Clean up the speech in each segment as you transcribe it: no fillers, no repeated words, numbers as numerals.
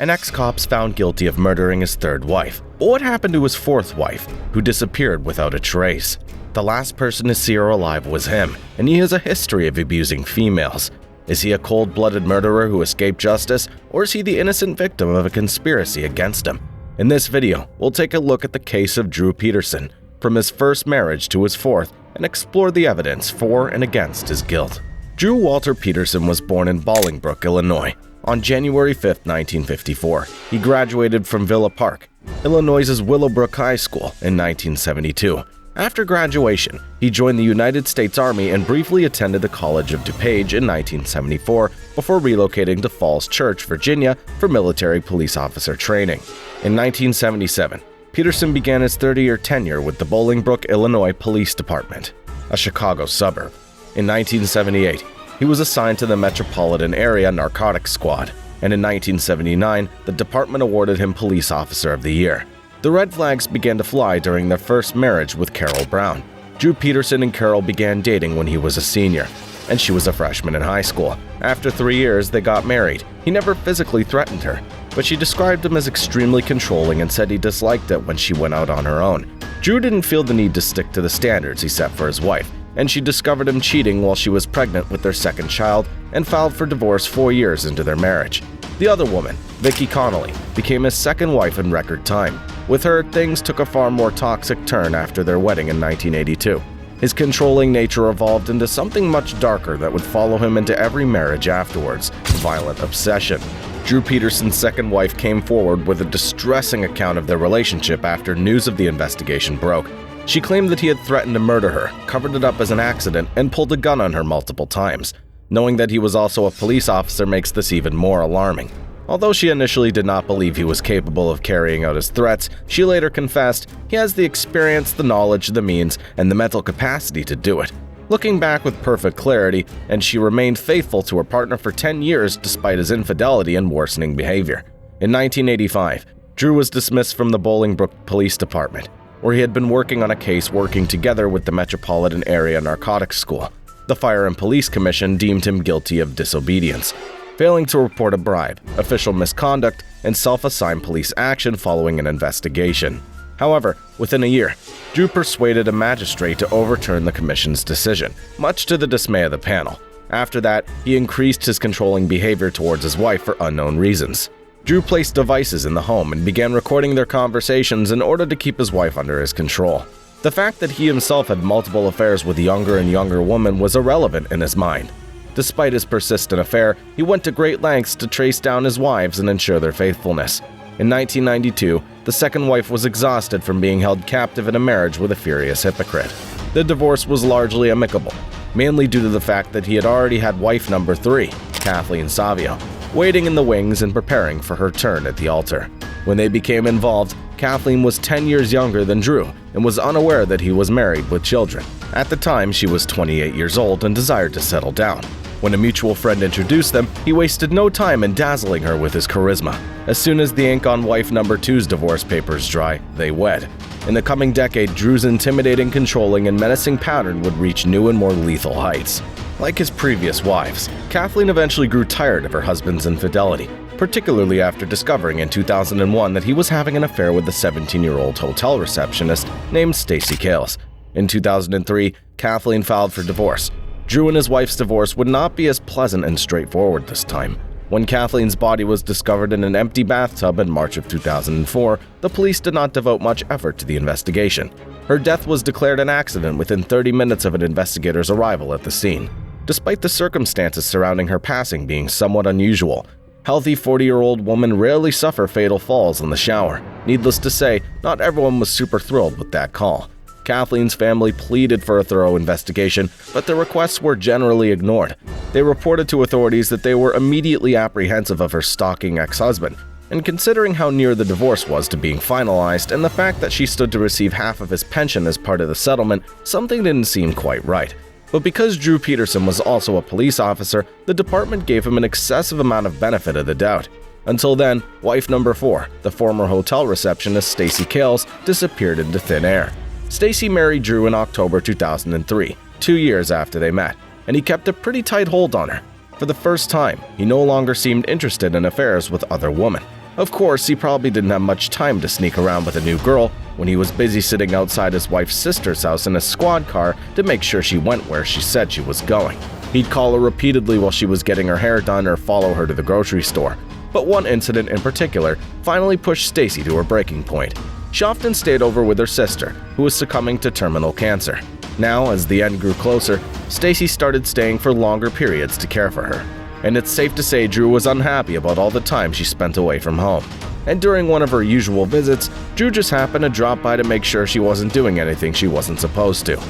An ex-cop's found guilty of murdering his third wife. But what happened to his fourth wife, who disappeared without a trace? The last person to see her alive was him, and he has a history of abusing females. Is he a cold-blooded murderer who escaped justice, or is he the innocent victim of a conspiracy against him? In this video, we'll take a look at the case of Drew Peterson, from his first marriage to his fourth, and explore the evidence for and against his guilt. Drew Walter Peterson was born in Bolingbrook, Illinois, on January 5, 1954. He graduated from Villa Park, Illinois' Willowbrook High School, in 1972. After graduation, he joined the United States Army and briefly attended the College of DuPage in 1974 before relocating to Falls Church, Virginia for military police officer training. In 1977, Peterson began his 30-year tenure with the Bolingbrook, Illinois Police Department, a Chicago suburb. In 1978, he was assigned to the Metropolitan Area Narcotics Squad, and in 1979, the department awarded him Police Officer of the Year. The red flags began to fly during their first marriage with Carol Brown. Drew Peterson and Carol began dating when he was a senior, and she was a freshman in high school. After 3 years, they got married. He never physically threatened her, but she described him as extremely controlling and said he disliked it when she went out on her own. Drew didn't feel the need to stick to the standards he set for his wife, and she discovered him cheating while she was pregnant with their second child and filed for divorce 4 years into their marriage. The other woman, Vicki Connolly, became his second wife in record time. With her, things took a far more toxic turn after their wedding in 1982. His controlling nature evolved into something much darker that would follow him into every marriage afterwards: violent obsession. Drew Peterson's second wife came forward with a distressing account of their relationship after news of the investigation broke. She claimed that he had threatened to murder her, covered it up as an accident, and pulled a gun on her multiple times. Knowing that he was also a police officer makes this even more alarming. Although she initially did not believe he was capable of carrying out his threats, she later confessed he has the experience, the knowledge, the means, and the mental capacity to do it. Looking back with perfect clarity, and she remained faithful to her partner for 10 years despite his infidelity and worsening behavior. In 1985, Drew was dismissed from the Bolingbrook Police Department, where he had been working on a case working together with the Metropolitan Area Narcotics School. The Fire and Police Commission deemed him guilty of disobedience, failing to report a bribe, official misconduct, and self-assigned police action following an investigation. However, within a year, Drew persuaded a magistrate to overturn the commission's decision, much to the dismay of the panel. After that, he increased his controlling behavior towards his wife for unknown reasons. Drew placed devices in the home and began recording their conversations in order to keep his wife under his control. The fact that he himself had multiple affairs with younger and younger women was irrelevant in his mind. Despite his persistent affair, he went to great lengths to trace down his wives and ensure their faithfulness. In 1992, the second wife was exhausted from being held captive in a marriage with a furious hypocrite. The divorce was largely amicable, mainly due to the fact that he had already had wife number 3, Kathleen Savio, waiting in the wings and preparing for her turn at the altar. When they became involved, Kathleen was 10 years younger than Drew and was unaware that he was married with children. At the time, she was 28 years old and desired to settle down. When a mutual friend introduced them, he wasted no time in dazzling her with his charisma. As soon as the ink on wife number 2's divorce papers dry, they wed. In the coming decade, Drew's intimidating, controlling, and menacing pattern would reach new and more lethal heights. Like his previous wives, Kathleen eventually grew tired of her husband's infidelity, particularly after discovering in 2001 that he was having an affair with a 17-year-old hotel receptionist named Stacy Kales. In 2003, Kathleen filed for divorce. Drew and his wife's divorce would not be as pleasant and straightforward this time. When Kathleen's body was discovered in an empty bathtub in March of 2004, the police did not devote much effort to the investigation. Her death was declared an accident within 30 minutes of an investigator's arrival at the scene. Despite the circumstances surrounding her passing being somewhat unusual, healthy 40-year-old women rarely suffer fatal falls in the shower. Needless to say, not everyone was super thrilled with that call. Kathleen's family pleaded for a thorough investigation, but their requests were generally ignored. They reported to authorities that they were immediately apprehensive of her stalking ex-husband, and considering how near the divorce was to being finalized and the fact that she stood to receive half of his pension as part of the settlement, something didn't seem quite right. But because Drew Peterson was also a police officer, the department gave him an excessive amount of benefit of the doubt. Until then, wife number 4, the former hotel receptionist Stacy Kales, disappeared into thin air. Stacy married Drew in October 2003, 2 years after they met, and he kept a pretty tight hold on her. For the first time, he no longer seemed interested in affairs with other women. Of course, he probably didn't have much time to sneak around with a new girl when he was busy sitting outside his wife's sister's house in a squad car to make sure she went where she said she was going. He'd call her repeatedly while she was getting her hair done or follow her to the grocery store. But one incident in particular finally pushed Stacy to her breaking point. She often stayed over with her sister, who was succumbing to terminal cancer. Now, as the end grew closer, Stacy started staying for longer periods to care for her. And it's safe to say Drew was unhappy about all the time she spent away from home. And during one of her usual visits, Drew just happened to drop by to make sure she wasn't doing anything she wasn't supposed to.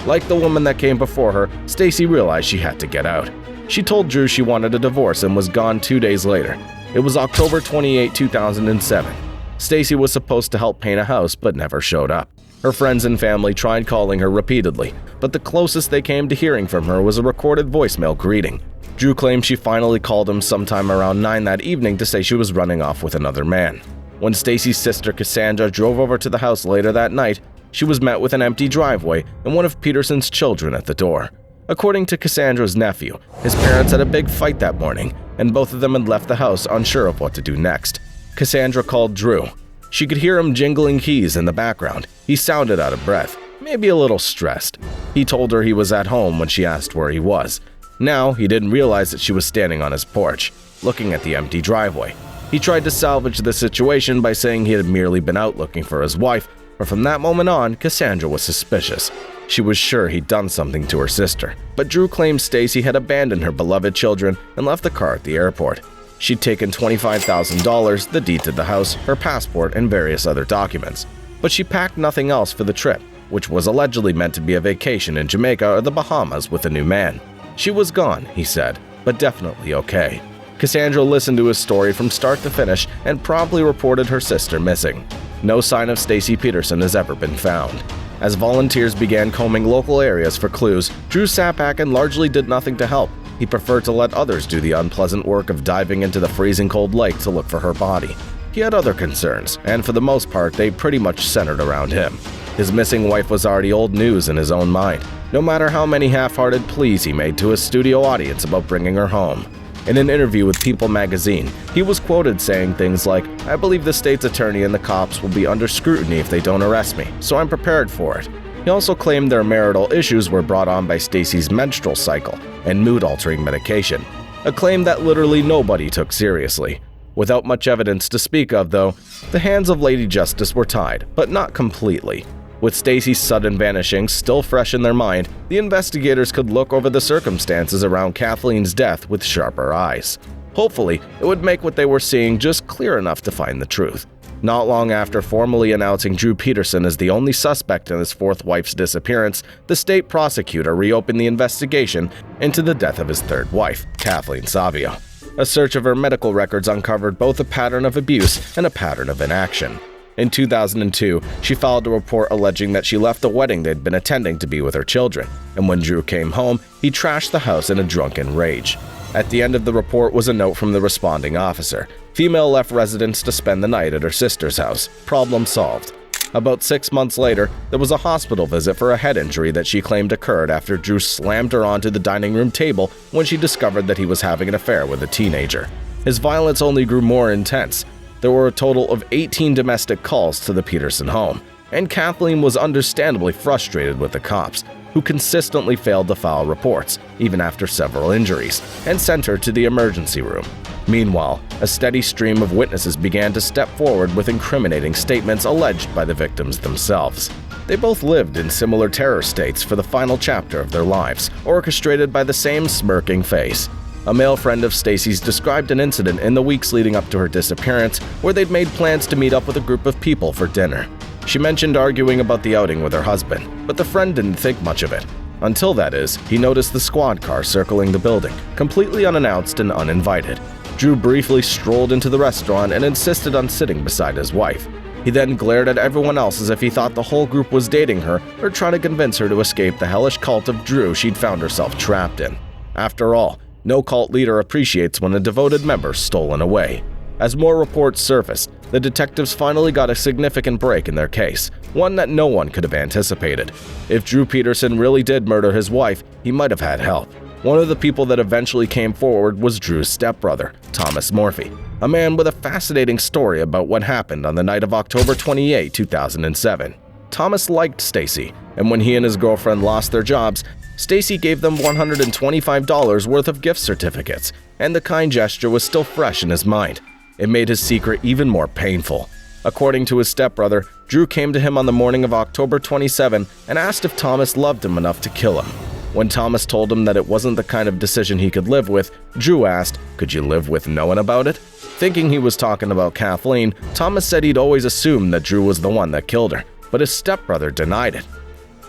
Like the woman that came before her, Stacy realized she had to get out. She told Drew she wanted a divorce and was gone 2 days later. It was October 28, 2007. Stacy was supposed to help paint a house but never showed up. Her friends and family tried calling her repeatedly, but the closest they came to hearing from her was a recorded voicemail greeting. Drew claimed she finally called him sometime around 9 that evening to say she was running off with another man. When Stacy's sister Cassandra drove over to the house later that night, she was met with an empty driveway and one of Peterson's children at the door. According to Cassandra's nephew, his parents had a big fight that morning, and both of them had left the house unsure of what to do next. Cassandra called Drew. She could hear him jingling keys in the background. He sounded out of breath, maybe a little stressed. He told her he was at home when she asked where he was. Now, he didn't realize that she was standing on his porch, looking at the empty driveway. He tried to salvage the situation by saying he had merely been out looking for his wife, but from that moment on, Cassandra was suspicious. She was sure he'd done something to her sister, but Drew claimed Stacy had abandoned her beloved children and left the car at the airport. She'd taken $25,000, the deed to the house, her passport, and various other documents. But she packed nothing else for the trip, which was allegedly meant to be a vacation in Jamaica or the Bahamas with a new man. She was gone, he said, but definitely okay. Cassandra listened to his story from start to finish and promptly reported her sister missing. No sign of Stacy Peterson has ever been found. As volunteers began combing local areas for clues, Drew sat back and largely did nothing to help. He preferred to let others do the unpleasant work of diving into the freezing cold lake to look for her body. He had other concerns, and for the most part, they pretty much centered around him. His missing wife was already old news in his own mind, no matter how many half-hearted pleas he made to his studio audience about bringing her home. In an interview with People magazine, he was quoted saying things like, "I believe the state's attorney and the cops will be under scrutiny if they don't arrest me, so I'm prepared for it." He also claimed their marital issues were brought on by Stacy's menstrual cycle and mood-altering medication, a claim that literally nobody took seriously. Without much evidence to speak of, though, the hands of Lady Justice were tied, but not completely. With Stacy's sudden vanishing still fresh in their mind, the investigators could look over the circumstances around Kathleen's death with sharper eyes. Hopefully, it would make what they were seeing just clear enough to find the truth. Not long after formally announcing Drew Peterson as the only suspect in his fourth wife's disappearance, the state prosecutor reopened the investigation into the death of his third wife, Kathleen Savio. A search of her medical records uncovered both a pattern of abuse and a pattern of inaction. In 2002, she filed a report alleging that she left the wedding they'd been attending to be with her children, and when Drew came home, he trashed the house in a drunken rage. At the end of the report was a note from the responding officer. Female left residence to spend the night at her sister's house. Problem solved. About 6 months later, there was a hospital visit for a head injury that she claimed occurred after Drew slammed her onto the dining room table when she discovered that he was having an affair with a teenager. His violence only grew more intense. There were a total of 18 domestic calls to the Peterson home, and Kathleen was understandably frustrated with the cops, who consistently failed to file reports, even after several injuries, and sent her to the emergency room. Meanwhile, a steady stream of witnesses began to step forward with incriminating statements alleged by the victims themselves. They both lived in similar terror states for the final chapter of their lives, orchestrated by the same smirking face. A male friend of Stacy's described an incident in the weeks leading up to her disappearance where they'd made plans to meet up with a group of people for dinner. She mentioned arguing about the outing with her husband, but the friend didn't think much of it. Until, that is, he noticed the squad car circling the building, completely unannounced and uninvited. Drew briefly strolled into the restaurant and insisted on sitting beside his wife. He then glared at everyone else as if he thought the whole group was dating her or trying to convince her to escape the hellish cult of Drew she'd found herself trapped in. After all, no cult leader appreciates when a devoted member's stolen away. As more reports surfaced, the detectives finally got a significant break in their case, one that no one could have anticipated. If Drew Peterson really did murder his wife, he might have had help. One of the people that eventually came forward was Drew's stepbrother, Thomas Morphy, a man with a fascinating story about what happened on the night of October 28, 2007. Thomas liked Stacy, and when he and his girlfriend lost their jobs, Stacy gave them $125 worth of gift certificates, and the kind gesture was still fresh in his mind. It made his secret even more painful. According to his stepbrother, Drew came to him on the morning of October 27 and asked if Thomas loved him enough to kill him. When Thomas told him that it wasn't the kind of decision he could live with, Drew asked, "Could you live with knowing about it?" Thinking he was talking about Kathleen, Thomas said he'd always assumed that Drew was the one that killed her, but his stepbrother denied it.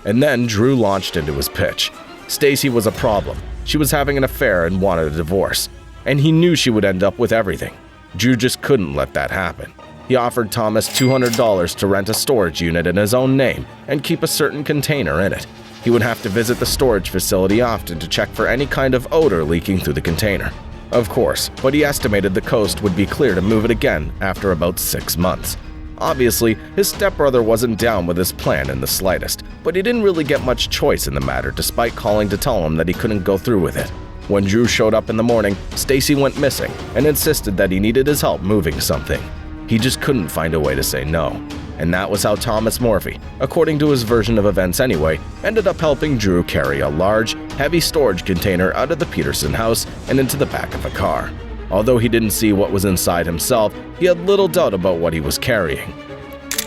And then Drew launched into his pitch. Stacy was a problem. She was having an affair and wanted a divorce, and he knew she would end up with everything. Drew just couldn't let that happen. He offered Thomas $200 to rent a storage unit in his own name and keep a certain container in it. He would have to visit the storage facility often to check for any kind of odor leaking through the container. Of course, but he estimated the coast would be clear to move it again after about 6 months. Obviously, his stepbrother wasn't down with his plan in the slightest, but he didn't really get much choice in the matter despite calling to tell him that he couldn't go through with it. When Drew showed up in the morning, Stacy went missing and insisted that he needed his help moving something. He just couldn't find a way to say no. And that was how Thomas Morphy, according to his version of events anyway, ended up helping Drew carry a large, heavy storage container out of the Peterson house and into the back of a car. Although he didn't see what was inside himself, he had little doubt about what he was carrying.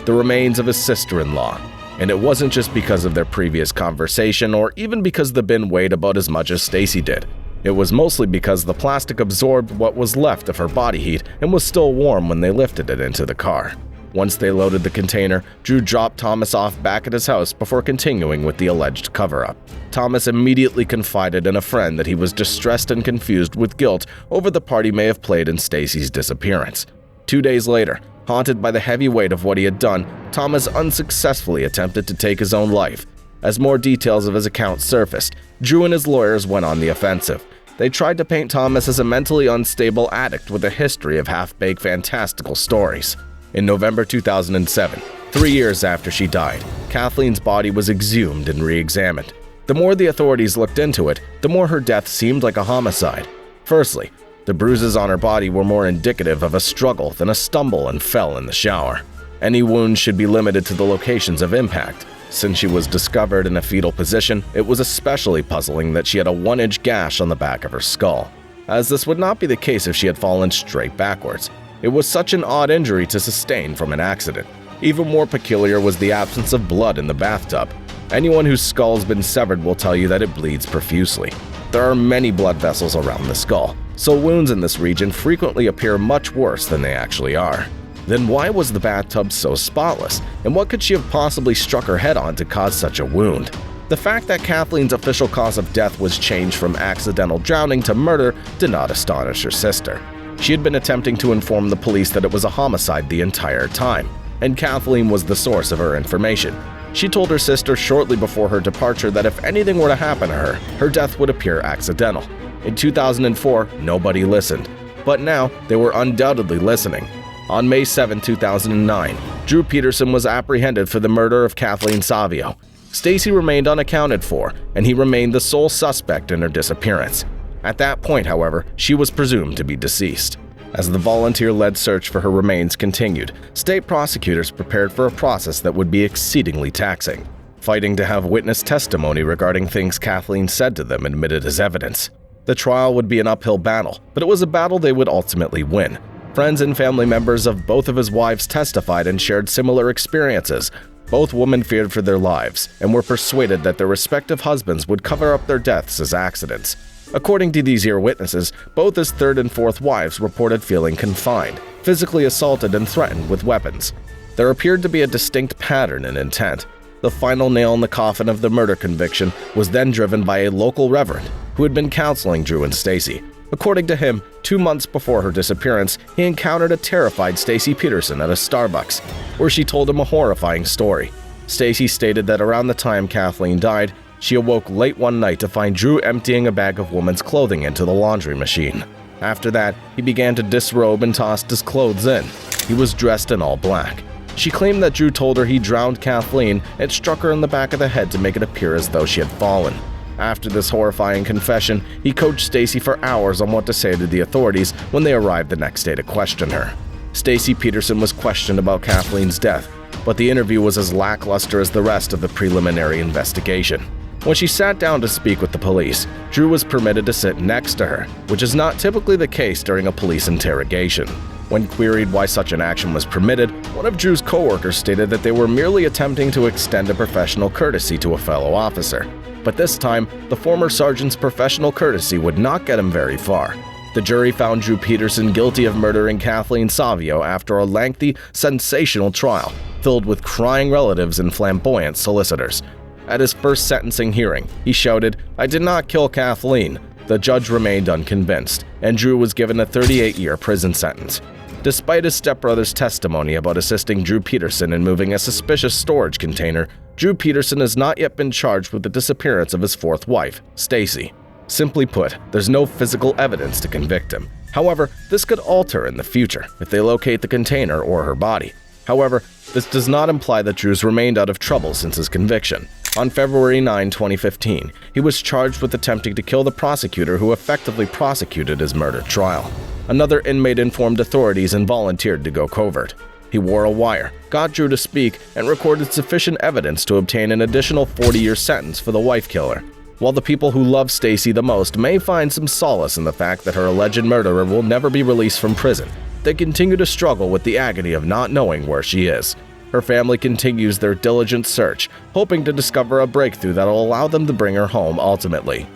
The remains of his sister-in-law. And it wasn't just because of their previous conversation or even because the bin weighed about as much as Stacy did. It was mostly because the plastic absorbed what was left of her body heat and was still warm when they lifted it into the car. Once they loaded the container, Drew dropped Thomas off back at his house before continuing with the alleged cover-up. Thomas immediately confided in a friend that he was distressed and confused with guilt over the part he may have played in Stacy's disappearance. 2 days later, haunted by the heavy weight of what he had done, Thomas unsuccessfully attempted to take his own life. As more details of his account surfaced, Drew and his lawyers went on the offensive. They tried to paint Thomas as a mentally unstable addict with a history of half-baked fantastical stories. In November 2007, 3 years after she died, Kathleen's body was exhumed and re-examined. The more the authorities looked into it, the more her death seemed like a homicide. Firstly, the bruises on her body were more indicative of a struggle than a stumble and fell in the shower. Any wounds should be limited to the locations of impact. Since she was discovered in a fetal position, it was especially puzzling that she had a 1-inch gash on the back of her skull, as this would not be the case if she had fallen straight backwards. It was such an odd injury to sustain from an accident. Even more peculiar was the absence of blood in the bathtub. Anyone whose skull's been severed will tell you that it bleeds profusely. There are many blood vessels around the skull, so wounds in this region frequently appear much worse than they actually are. Then why was the bathtub so spotless, and what could she have possibly struck her head on to cause such a wound? The fact that Kathleen's official cause of death was changed from accidental drowning to murder did not astonish her sister. She had been attempting to inform the police that it was a homicide the entire time, and Kathleen was the source of her information. She told her sister shortly before her departure that if anything were to happen to her, her death would appear accidental. In 2004, nobody listened, but now they were undoubtedly listening. On May 7, 2009, Drew Peterson was apprehended for the murder of Kathleen Savio. Stacy remained unaccounted for, and he remained the sole suspect in her disappearance. At that point, however, she was presumed to be deceased. As the volunteer-led search for her remains continued, state prosecutors prepared for a process that would be exceedingly taxing, fighting to have witness testimony regarding things Kathleen said to them admitted as evidence. The trial would be an uphill battle, but it was a battle they would ultimately win. Friends and family members of both of his wives testified and shared similar experiences. Both women feared for their lives and were persuaded that their respective husbands would cover up their deaths as accidents. According to these ear witnesses, both his third and fourth wives reported feeling confined, physically assaulted, and threatened with weapons. There appeared to be a distinct pattern and intent. The final nail in the coffin of the murder conviction was then driven by a local reverend who had been counseling Drew and Stacy. According to him, 2 months before her disappearance, he encountered a terrified Stacy Peterson at a Starbucks, where she told him a horrifying story. Stacy stated that around the time Kathleen died, she awoke late one night to find Drew emptying a bag of woman's clothing into the laundry machine. After that, he began to disrobe and tossed his clothes in. He was dressed in all black. She claimed that Drew told her he drowned Kathleen and struck her in the back of the head to make it appear as though she had fallen. After this horrifying confession, he coached Stacy for hours on what to say to the authorities when they arrived the next day to question her. Stacy Peterson was questioned about Kathleen's death, but the interview was as lackluster as the rest of the preliminary investigation. When she sat down to speak with the police, Drew was permitted to sit next to her, which is not typically the case during a police interrogation. When queried why such an action was permitted, one of Drew's coworkers stated that they were merely attempting to extend a professional courtesy to a fellow officer. But this time, the former sergeant's professional courtesy would not get him very far. The jury found Drew Peterson guilty of murdering Kathleen Savio after a lengthy, sensational trial, filled with crying relatives and flamboyant solicitors. At his first sentencing hearing, he shouted, "I did not kill Kathleen." The judge remained unconvinced, and Drew was given a 38-year prison sentence. Despite his stepbrother's testimony about assisting Drew Peterson in moving a suspicious storage container, Drew Peterson has not yet been charged with the disappearance of his fourth wife, Stacy. Simply put, there's no physical evidence to convict him. However, this could alter in the future if they locate the container or her body. However, this does not imply that Drew's remained out of trouble since his conviction. On February 9, 2015, he was charged with attempting to kill the prosecutor who effectively prosecuted his murder trial. Another inmate informed authorities and volunteered to go covert. He wore a wire, got Drew to speak, and recorded sufficient evidence to obtain an additional 40-year sentence for the wife killer. While the people who love Stacy the most may find some solace in the fact that her alleged murderer will never be released from prison, they continue to struggle with the agony of not knowing where she is. Her family continues their diligent search, hoping to discover a breakthrough that will allow them to bring her home ultimately.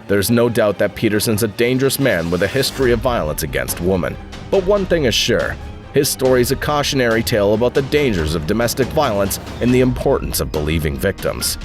There's no doubt that Peterson's a dangerous man with a history of violence against women. But one thing is sure, his story is a cautionary tale about the dangers of domestic violence and the importance of believing victims.